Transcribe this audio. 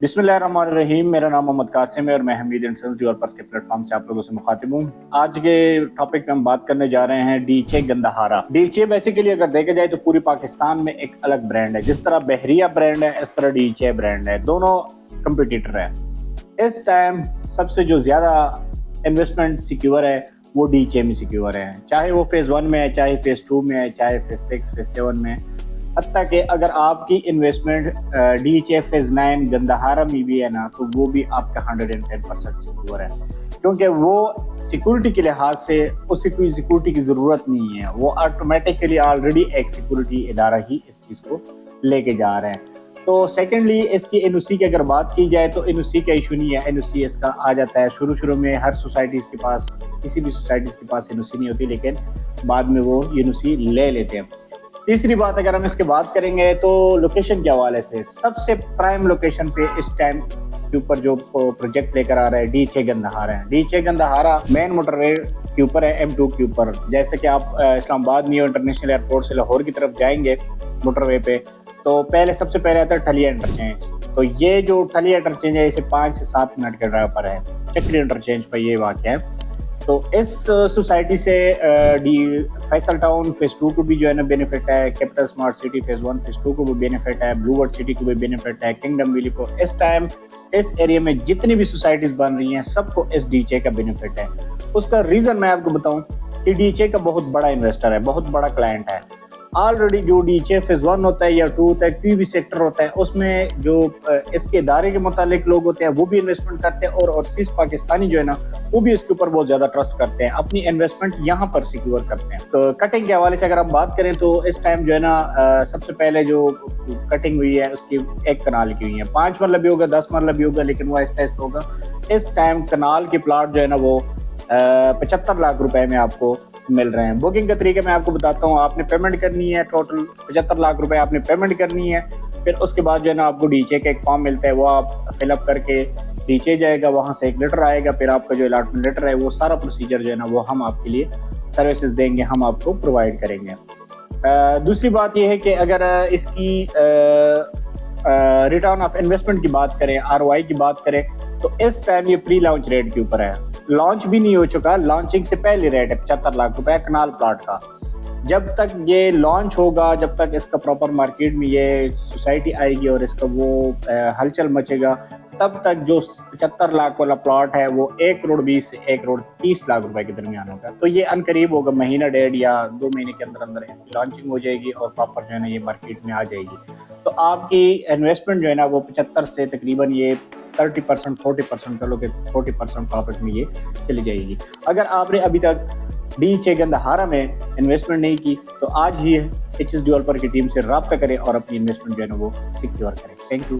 बिस्मिल्लाहिर्रहमानिर्रहीम। मेरा नाम मोहम्मद कासिम है और मैं हमीद एंड सन्स डेवलपर्स के प्लेटफॉर्म से आप लोगों से मुखातिब हूँ। आज के टॉपिक में हम बात करने जा रहे हैं डीचे गंदहारा। डीचे बेसिकली अगर देखा जाए तो पूरी पाकिस्तान में एक अलग ब्रांड है। जिस तरह बहरिया ब्रांड है इस तरह डीचे ब्रांड है, दोनों कंपटीटर है। इस टाइम सबसे जो ज़्यादा इन्वेस्टमेंट सिक्योर है वो डीचे में सिक्योर है, चाहे वो फेज़ 1 में है, चाहे फेज़ 2 में है, चाहे फेज़ 6 फेज़ 7 में। हत्ता कि अगर आपकी इन्वेस्टमेंट डीएचए फेज 9 गंदहारा में भी है ना, तो वो भी आपका 110% सिक्योर है, क्योंकि वो सिक्योरिटी के लिहाज से उससे कोई सिक्योरिटी की ज़रूरत नहीं है। वो ऑटोमेटिकली ऑलरेडी एक सिक्योरिटी इदारा ही इस चीज़ को लेके जा रहे हैं। तो सेकेंडली इसकी एनओसी की अगर बात की जाए तो एनओसी का इशू नहीं है। एनओसी इसका आ जाता है शुरू में, हर सोसाइटीज़ के पास, किसी भी सोसाइटीज़ के पास एनओसी नहीं होती, लेकिन बाद में वो एनओसी ले लेते हैं। तीसरी बात अगर हम इसके बात करेंगे तो लोकेशन के हवाले से सबसे प्राइम लोकेशन पे इस टाइम के ऊपर जो प्रोजेक्ट लेकर आ रहा है डीचे गंदहारा है। डीचे गंदहारा मेन मोटरवे के ऊपर है, M2 के ऊपर। जैसे कि आप इस्लामाबाद न्यू इंटरनेशनल एयरपोर्ट से लाहौर की तरफ जाएंगे मोटरवे पे, तो सबसे पहले आता है ठलिया इंटरचेंज। तो ये जो ठलिया इंटरचेंज है इसे 5 से 7 मिनट के ड्राइव पर है। चक्री इंटरचेंज पर ये वाक़ है। तो इस सोसाइटी से फैसल टाउन फेज़ 2 को भी जो है ना बेनिफिट है, capital smart city phase 1 phase 2 को भी बेनिफिट है, ब्लू वर्ल्ड सिटी को भी बेनिफिट है, किंगडम वैली को। इस टाइम इस एरिया में जितनी भी सोसाइटीज़ बन रही हैं सबको इस डीचे का बेनिफिट है। उसका रीज़न मैं आपको बताऊं कि डीचे का बहुत बड़ा इन्वेस्टर है, बहुत बड़ा क्लाइंट है। ऑलरेडी जो डीचे फेज़ 1 होता है या 2 होता है, कोई भी सेक्टर होता है, उसमें जो इसके इदारे के मुतालिक लोग होते हैं वो भी इन्वेस्टमेंट करते हैं, और ओवरसीज़ पाकिस्तानी जो है ना वो भी इसके ऊपर बहुत ज़्यादा ट्रस्ट करते हैं, अपनी इन्वेस्टमेंट यहाँ पर सिक्योर करते हैं। तो कटिंग के हवाले से अगर हम बात करें तो इस टाइम जो है ना सबसे पहले जो कटिंग हुई है उसकी 1 कनाल की हुई है। 5 मरला भी होगा, 10 मरला भी होगा, लेकिन वो आहिस्ता आहिस्ता होगा। इस टाइम कनाल के प्लाट जो है ना वो 75 लाख रुपए में आपको मिल रहे हैं। बुकिंग का तरीका मैं आपको बताता हूँ। आपने पेमेंट करनी है, टोटल 75 लाख रुपए आपने पेमेंट करनी है। फिर उसके बाद जो है ना आपको डीचे का एक फॉर्म मिलता है, वो आप फिलअप करके डीचे जाएगा, वहाँ से एक लेटर आएगा, फिर आपका जो अलॉटमेंट लेटर है वो सारा प्रोसीजर जो है ना वो हम आपके लिए सर्विसेज देंगे, हम आपको प्रोवाइड करेंगे। दूसरी बात यह है कि अगर इसकी रिटर्न ऑफ इन्वेस्टमेंट की बात करें, ROI की बात करें, तो इस टाइम ये प्री लॉन्च रेट के ऊपर है। लॉन्च भी नहीं हो चुका, लॉन्चिंग से पहले रेट है 75 लाख रुपए कनाल प्लाट का। जब तक ये लॉन्च होगा, जब तक इसका प्रॉपर मार्केट में ये सोसाइटी आएगी और इसका वो हलचल मचेगा, तब तक जो 75 लाख वाला प्लॉट है वो 1 करोड़ 20 से 1 करोड़ 30 लाख रुपए के दरमियान होगा। तो ये अनकरीब होगा, महीना 1.5 या 2 महीने के अंदर अंदर इसकी लॉन्चिंग हो जाएगी और प्रॉपर जो है ना ये मार्केट में आ जाएगी। तो आपकी इन्वेस्टमेंट जो है ना वो 75 से तकरीबन ये 30% 40% कर लो कि 40% प्रॉफिट में ये चली जाएगी। अगर आपने अभी तक डीचे गंदहारा में इन्वेस्टमेंट नहीं की तो आज ही HS डेवलपर की टीम से रब्ता करें और अपनी इन्वेस्टमेंट जो है ना वो सिक्योर करें। Thank you.